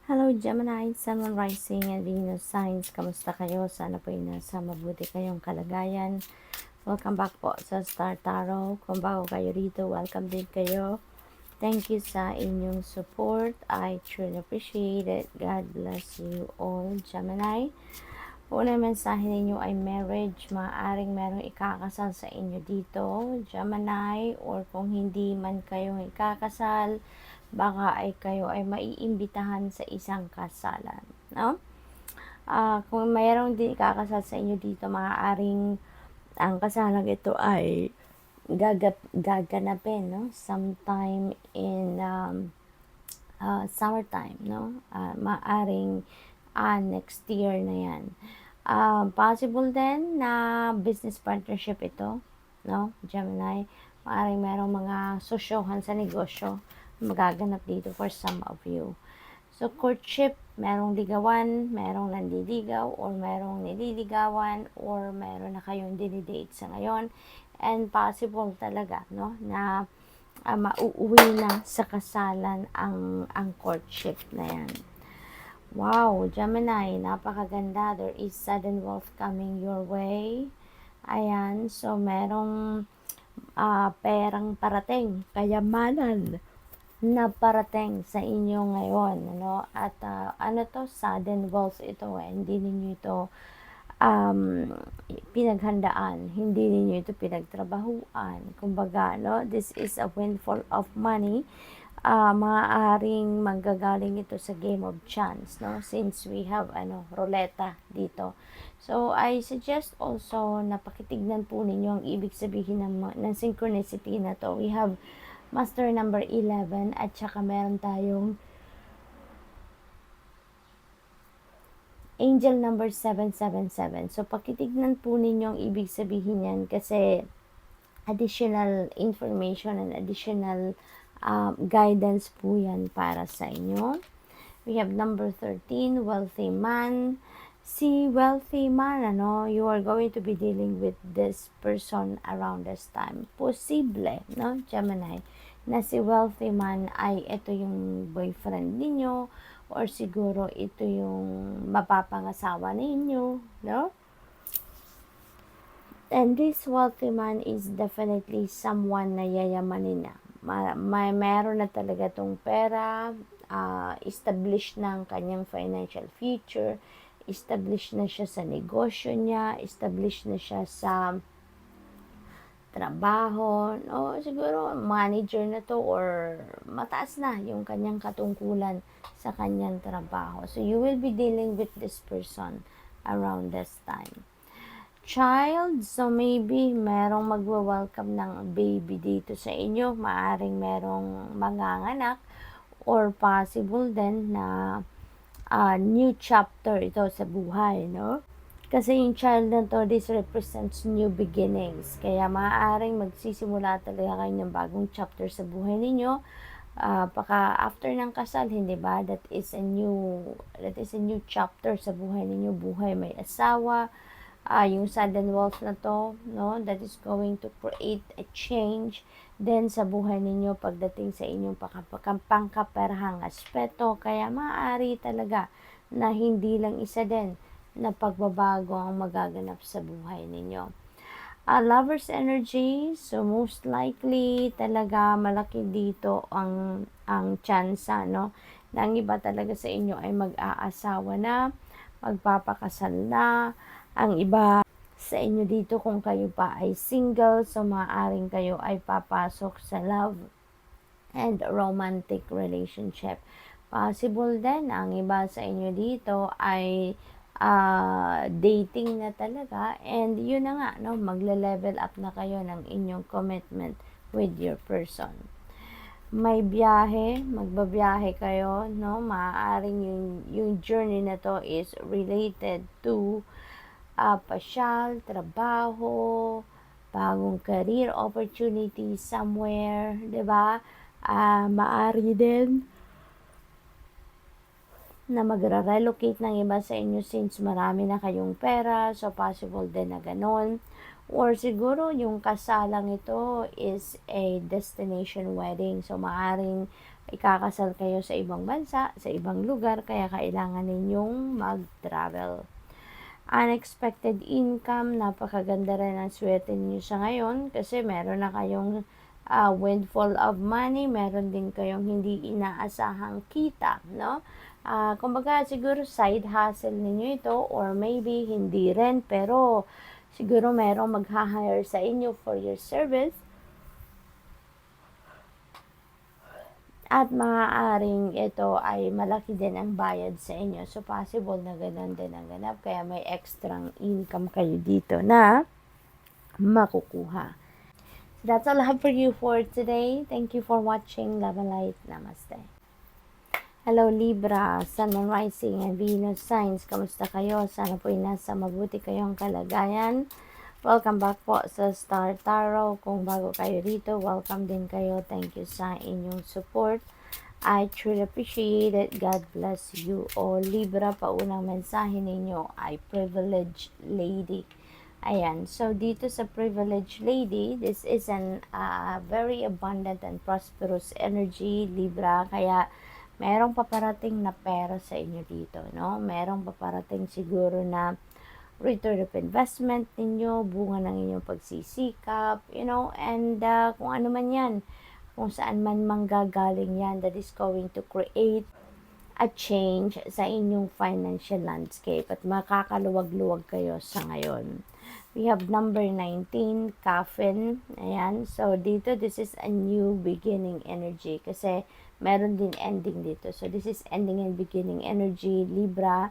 Hello Gemini, Sun, Moon, Rising, and Venus signs. Kamusta kayo? Sana po ay nasa mabuti kayong kalagayan. Welcome back po sa Star Tarot. Kung bago kayo rito, welcome din kayo. Thank you sa inyong support. I truly appreciate it. God bless you all, Gemini. Una mensahe ninyo ay marriage. Maaaring merong ikakasal sa inyo dito, Gemini. Or kung hindi man kayong ikakasal, baka ay kayo ay maiimbitahan sa isang kasalan, no? Kung mayroong din ikakasal sa inyo dito, maaaring ang kasalang ito ay gaganapin, no? Sometime in summertime, no? Maaaring next year na yan. Possible din na business partnership ito, no? Gemini, maaaring merong mga sosyohan sa negosyo magaganap dito for some of you. So, courtship, merong ligawan, merong nandiligaw, or merong nililigawan, or meron na kayong dinidate sa ngayon. And possible talaga, no, na mauuwi na sa kasalan ang courtship na yan. Wow, Gemini, napakaganda. There is sudden wealth coming your way. Ayan, so merong perang parating, kayamanan na parating sa inyo ngayon, ano? At ano to, sudden wealth ito, hindi ninyo ito pinaghandaan, hindi ninyo ito pinagtrabahuan. Kumbaga, no, this is a windfall of money. Maaaring manggagaling ito sa game of chance, no, since we have ruleta dito. So I suggest also na pakitignan po ninyo ang ibig sabihin ng synchronicity na to. We have master number 11 at saka meron tayong angel number 777. So pakitignan po ninyo ang ibig sabihin yan kasi additional information and additional guidance po yan para sa inyo. We have number 13, wealthy man. Si wealthy man, you are going to be dealing with this person around this time. Posible, no, Gemini, na si wealthy man ay ito yung boyfriend ninyo or siguro ito yung mapapangasawa ninyo, no? And this wealthy man is definitely someone na yayamanin na. Meron na talaga tong pera, established na ang kanyang financial future, established na siya sa negosyo niya, established na siya sa trabaho, no? Siguro manager na to or mataas na yung kanyang katungkulan sa kanyang trabaho. So you will be dealing with this person around this time. Child, so maybe merong magwa-welcome ng baby dito sa inyo, maaring merong manganganak, or possible din na new chapter ito sa buhay, no? Kasi yung child na to, this represents new beginnings. Kaya maaaring magsisimula talaga kayo ng bagong chapter sa buhay ninyo. Baka after ng kasal, hindi ba? That is a new chapter sa buhay ninyo. Buhay may asawa. Yung sudden wealth na to, no? That is going to create a change then sa buhay ninyo pagdating sa inyong pangkaperahang aspeto. Kaya maaari talaga na hindi lang isa din na pagbabago ang magaganap sa buhay ninyo. Lover's energy, so most likely talaga malaki dito ang chance, no, na ang iba talaga sa inyo ay mag-aasawa na, magpapakasal na. Ang iba sa inyo dito, kung kayo pa ay single, so maaaring kayo ay papasok sa love and romantic relationship. Possible din ang iba sa inyo dito ay dating na talaga, and yun na nga, no, magle-level up na kayo ng inyong commitment with your person. May biyahe, magbabiyahe kayo, no, maaaring yung journey na to is related to pasyal, trabaho, bagong career opportunity somewhere, 'di ba? Maari din na magra-relocate ng iba sa inyo since marami na kayong pera, so possible din na ganon. Or siguro yung kasalang ito is a destination wedding, so maaring ikakasal kayo sa ibang bansa, sa ibang lugar, kaya kailangan ninyong mag-travel. Unexpected income, napakaganda rin ang swerte niyo sa ngayon kasi meron na kayong windfall of money, meron din kayong hindi inaasahang kita, no? Kumbaga siguro side hustle ninyo ito or maybe hindi rin pero siguro merong mag-hire sa inyo for your service. At maaaring ito ay malaki din ang bayad sa inyo. So, possible na ganun din ang ganap. Kaya may extra income kayo dito na makukuha. So, that's all I have for you for today. Thank you for watching. Love and light. Namaste. Hello Libra, Sun, Moon, Rising, and Venus signs. Kamusta kayo? Sana po nasa mabuti kayong kalagayan. Welcome back po sa Star Tarot. Kung bago kayo dito, welcome din kayo. Thank you sa inyong support. I truly appreciate it. God bless you all. Libra, paunang mensahe ninyo ay Privileged Lady. Ayan, so dito sa Privileged Lady, this is an very abundant and prosperous energy, Libra. Kaya merong paparating na pera sa inyo dito, no? Merong paparating siguro na return of investment ninyo, bunga ng inyong pagsisikap, and kung ano man yan, kung saan man manggagaling yan, that is going to create a change sa inyong financial landscape at makakaluwag-luwag kayo sa ngayon. We have number 19, Coffin. Ayan, so dito, this is a new beginning energy kasi meron din ending dito. So this is ending and beginning energy, Libra.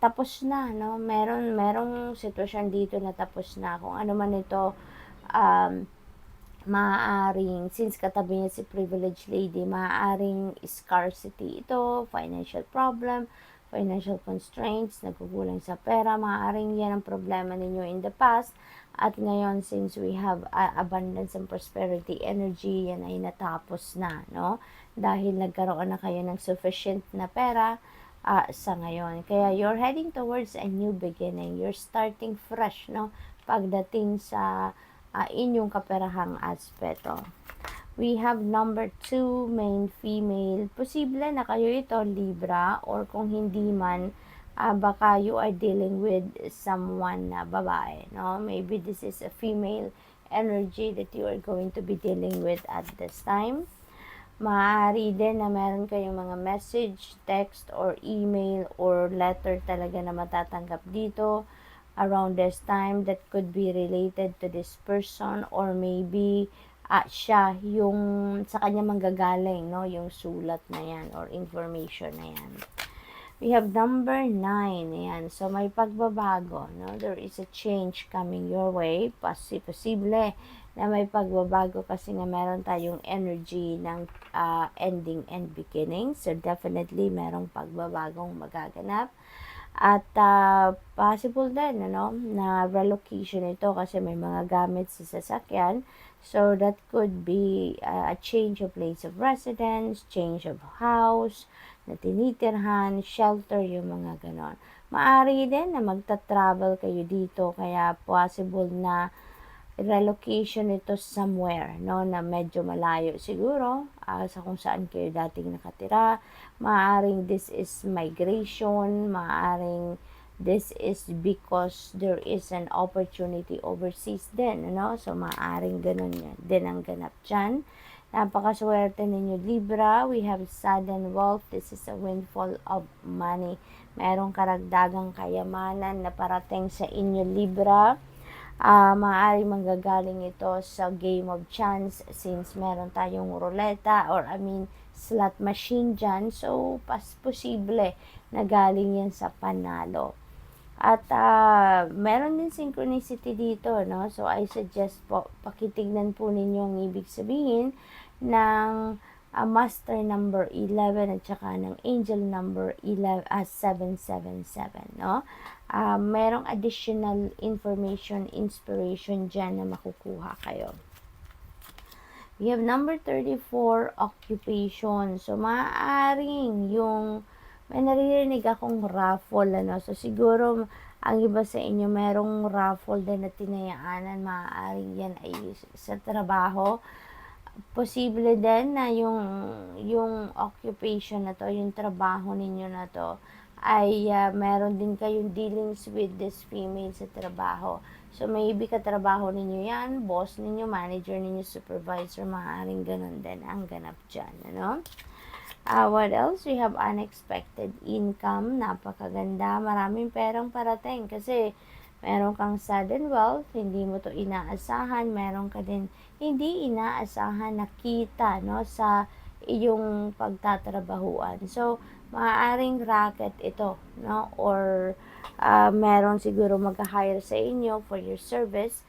Tapos na, no? Merong sitwasyon dito na tapos na. Kung ano man ito, maaaring, since katabi niya si Privileged Lady, maaaring scarcity ito, financial problem, financial constraints, nagkukulang sa pera, maaaring yan ang problema ninyo in the past. At ngayon, since we have abundance and prosperity energy, yan ay natapos na, no? Dahil nagkaroon na kayo ng sufficient na pera, sa ngayon. Kaya you're heading towards a new beginning. You're starting fresh, no? Pagdating sa inyong kaperahang aspeto. We have number 2, main female. Posible na kayo ito, Libra, or kung hindi man, baka you are dealing with someone na babae, no? Maybe this is a female energy that you are going to be dealing with at this time. Maaari din na meron kayong mga message, text, or email, or letter talaga na matatanggap dito around this time that could be related to this person, or maybe siya yung sa kanya manggagaling, no? Yung sulat na yan or information na yan. We have number 9, ayan. So, may pagbabago, no? There is a change coming your way. Posible na may pagbabago kasi nga meron tayong energy ng ending and beginning. So, definitely merong pagbabagong magaganap. At possible din, na relocation ito kasi may mga gamit sa sasakyan. So, that could be a change of place of residence, change of house, na tinitirhan, shelter, yung mga ganon. Maaari din na magta-travel kayo dito, kaya possible na relocation ito somewhere, no, na medyo malayo siguro sa kung saan kayo dating nakatira. Maaring this is migration, maaring this is because there is an opportunity overseas din, so maaring ganun yan din ang ganap dyan. Napakaswerte ninyo, Libra. We have sudden wealth. This is a windfall of money. Merong karagdagang kayamanan na parating sa inyo, Libra. Maaaring manggagaling ito sa game of chance since meron tayong ruleta or slot machine dyan. So, posible na galing yan sa panalo. At meron din synchronicity dito, no? So, I suggest po, pakitignan po ninyo ang ibig sabihin ng master number 11 at saka ng angel number 777, no? Merong additional information, inspiration dyan na makukuha kayo. We have number 34, occupation. So, maaaring yung may naririnig akong raffle, So, siguro, ang iba sa inyo, merong raffle din na tinayaanan. Maaaring yan ay sa trabaho. posible din na yung occupation na to, yung trabaho ninyo na to, ay meron din kayong dealings with this female sa trabaho. So, maybe katrabaho ninyo yan, boss ninyo, manager ninyo, supervisor, maaaring ganun din ang ganap dyan, ano? What else? We have unexpected income, napakaganda, maraming perang parating kasi meron kang sudden wealth, hindi mo to inaasahan, meron ka din hindi inaasahan na kita, no, sa iyong pagtatrabahuan. So, maaaring racket ito, no, or meron siguro mag-hire sa inyo for your service,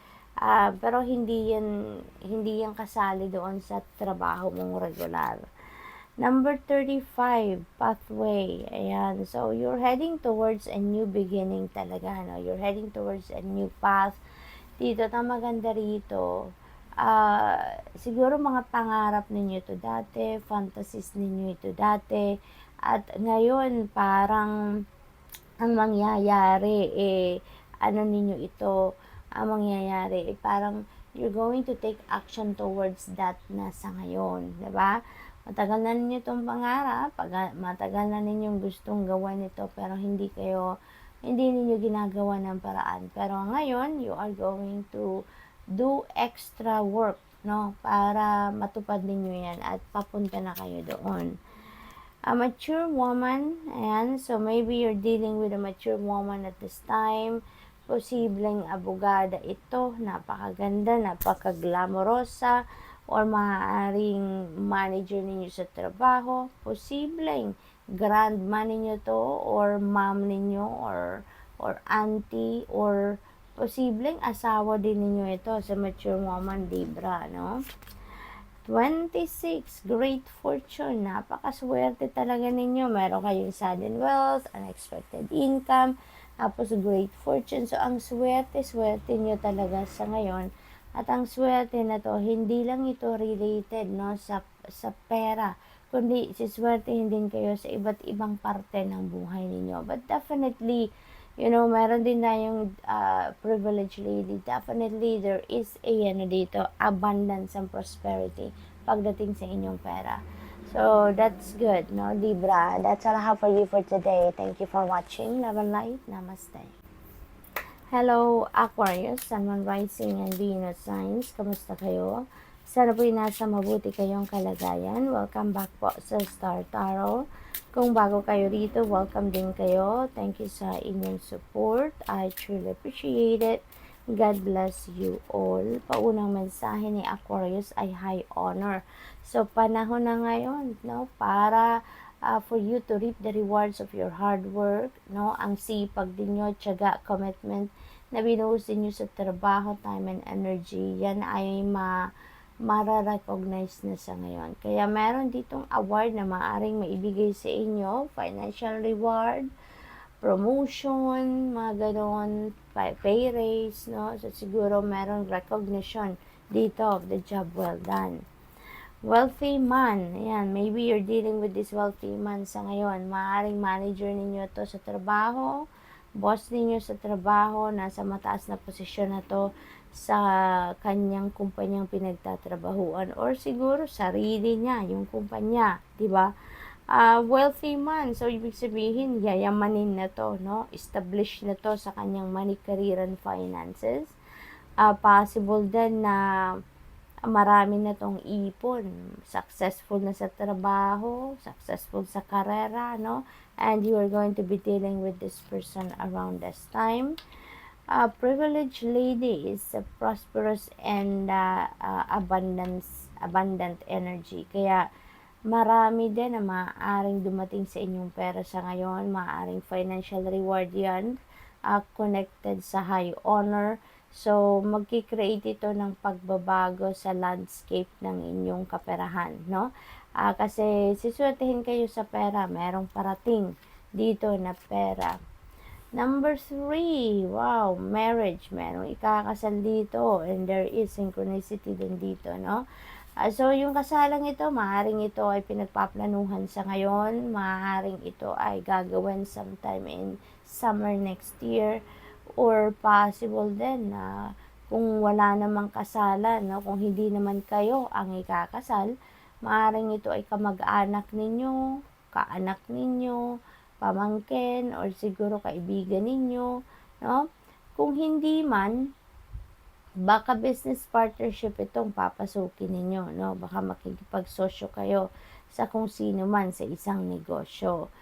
pero hindi yan kasali doon sa trabaho mong regular. Number 35, pathway. Ayan. So, you're heading towards a new beginning talaga, no? You're heading towards a new path. Dito, na maganda rito, siguro mga pangarap ninyo ito dati, fantasies ninyo ito dati, at ngayon, parang, ang mangyayari, ano ninyo ito, ang mangyayari, parang, you're going to take action towards that na sa ngayon, diba? Matagal na ninyo itong pangarap, matagal na ninyong gustong gawan ito, pero hindi ninyo ginagawa ng paraan. Pero ngayon, you are going to do extra work, no, para matupad ninyo yan at papunta na kayo doon. A mature woman, ayan, so maybe you're dealing with a mature woman at this time, posibleng abogada ito, napakaganda, napaka-glamorosa, or maaaring manager ninyo sa trabaho, posibleng grandma ninyo to, or mom ninyo, or auntie, or posibleng asawa din ninyo ito sa mature woman, Libra, no? 26, great fortune, napakaswerte talaga ninyo, meron kayong sudden wealth, unexpected income, tapos great fortune. So, ang swerte nyo talaga sa ngayon. At ang swerte na to, hindi lang ito related, no, sa pera, kundi siswertehin din kayo sa iba't ibang parte ng buhay ninyo. But definitely, meron din tayong privileged lady. Definitely, there is dito, abundance and prosperity pagdating sa inyong pera. So, that's good, no, Libra? That's all I have for you for today. Thank you for watching. Love and light. Namaste. Hello, Aquarius, Sun, Moon, Rising, and Venus signs. Kamusta kayo? Sana po'y nasa mabuti kayong kalagayan. Welcome back po sa Star Tarot. Kung bago kayo rito, welcome din kayo. Thank you sa inyong support. I truly appreciate it. God bless you all. Paunang mensahe ni Aquarius ay high honor. So, panahon na ngayon, no, para for you to reap the rewards of your hard work, no, ang sipag din nyo, tiyaga, commitment na binuhos nyo sa trabaho, time and energy, yan ay mara-recognize na sa ngayon. Kaya meron ditong award na maaaring maibigay sa inyo, financial reward, promotion, mga ganon, pay raise, no? So, siguro meron recognition dito of the job well done. Wealthy man, ayan, maybe you're dealing with this wealthy man sa ngayon. Maaaring manager ninyo to sa trabaho, boss ninyo sa trabaho, nasa mataas na posisyon na to sa kanyang kumpanyang pinagtatrabahuan, or siguro sarili niya, yung kumpanya, di ba? Wealthy man, so ibig sabihin, yayamanin na to, no? Established na to sa kanyang money, career, and finances. Possible din na marami na tong ipon, successful na sa trabaho, successful sa karera, no? And you are going to be dealing with this person around this time. Privileged lady is a prosperous and abundant energy. Kaya marami din na maaaring dumating sa inyong pera sa ngayon, maaaring financial reward yan, connected sa high honor. So, magkikreate ito ng pagbabago sa landscape ng inyong kaperahan, no? Kasi siswertehin kayo sa pera, merong parating dito na pera. Number 3, wow, marriage, merong ikakasal dito, and there is synchronicity din dito, no? So, yung kasalang ito, maaaring ito ay pinagpaplanuhan sa ngayon, maaaring ito ay gagawin sometime in summer next year, or possible din na kung wala namang kasalan, no? Kung hindi naman kayo ang ikakasal, maaaring ito ay kamag-anak ninyo, kaanak ninyo, pamangkin, or siguro kaibigan ninyo, no? Kung hindi man, baka business partnership itong papasukin ninyo, no? Baka makikipagsosyo kayo sa kung sino man sa isang negosyo.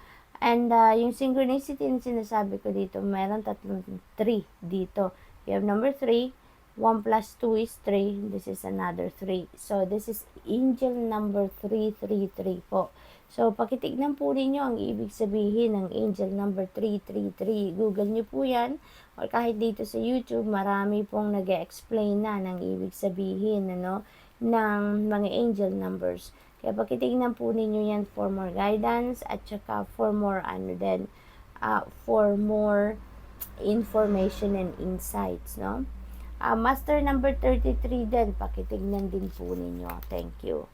And yung synchronicity na sinasabi ko dito, meron tatlong 3 dito. You have number 3, 1 plus 2 is 3, this is another 3. So, this is angel number 333 po. So, pakitignan po ninyo ang ibig sabihin ng angel number 333. Google nyo po yan, or kahit dito sa YouTube, marami pong nag-explain na ng ibig sabihin, ano, ng mga angel numbers. Kaya pakitignan po ninyo yan for more guidance at saka for more for more information and insights, no? Master number 33 din, pakitignan din po ninyo. Thank you.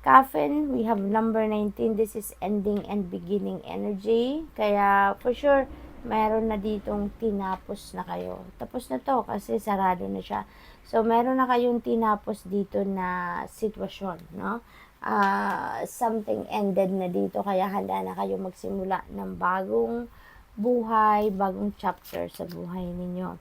Coffin, we have number 19. This is ending and beginning energy. Kaya for sure, meron na ditong tinapos na kayo. Tapos na to kasi sarado na siya. So, meron na kayong tinapos dito na sitwasyon, no? Something ended na dito, kaya handa na kayo magsimula ng bagong buhay, bagong chapter sa buhay ninyo.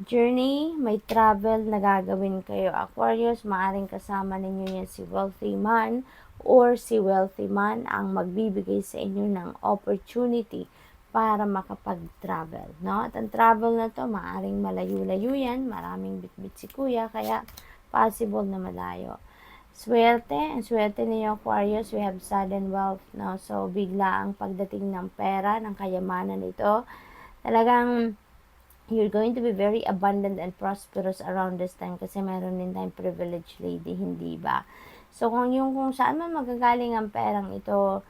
Journey, may travel na gagawin kayo, Aquarius. Maaring kasama ninyo yan si wealthy man or si wealthy man ang magbibigay sa inyo ng opportunity para makapag-travel, no? At ang travel na to, maaring malayo-layo yan, maraming bitbit si kuya, kaya possible na malayo. Swerte, ang swerte niyo, Aquarius, we have sudden wealth, no? So, bigla ang pagdating ng pera, ng kayamanan nito. Talagang you're going to be very abundant and prosperous around this time kasi meron din tayong privileged lady, hindi ba? So, kung saan man magagaling ang perang ito,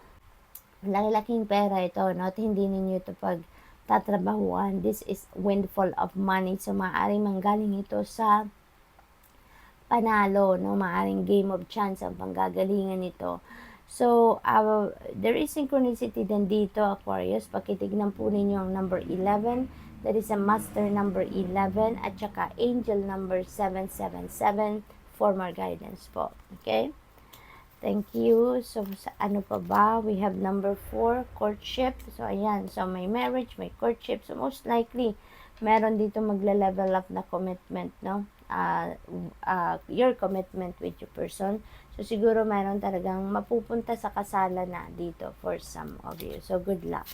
laki-laking pera ito, no? At hindi ninyo ito tatrabahuan. This is windfall of money. So, maaaring manggaling ito sa panalo, no? Maaaring game of chance ang panggagalingan nito. So, there is synchronicity din dito, Aquarius. Pakitignan po ninyo ang number 11. That is a master number 11 at saka angel number 777 for more guidance po. Okay? Thank you. So, sa ano pa ba? We have number 4, courtship. So, ayan. So, may marriage, may courtship. So, most likely, meron dito magla-level up na commitment, no? Your commitment with your person. So, siguro meron talagang mapupunta sa kasalan na dito for some of you. So, good luck.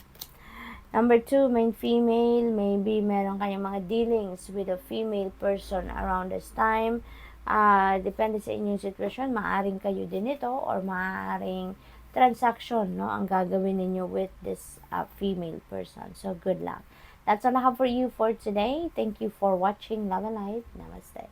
Number 2, main female. Maybe meron kayong mga dealings with a female person around this time. Depende sa inyong sitwasyon. Maaring kayo din ito or maaring transaction, no, ang gagawin ninyo with this female person. So, good luck. That's all I have for you for today. Thank you for watching. Love and light. Namaste.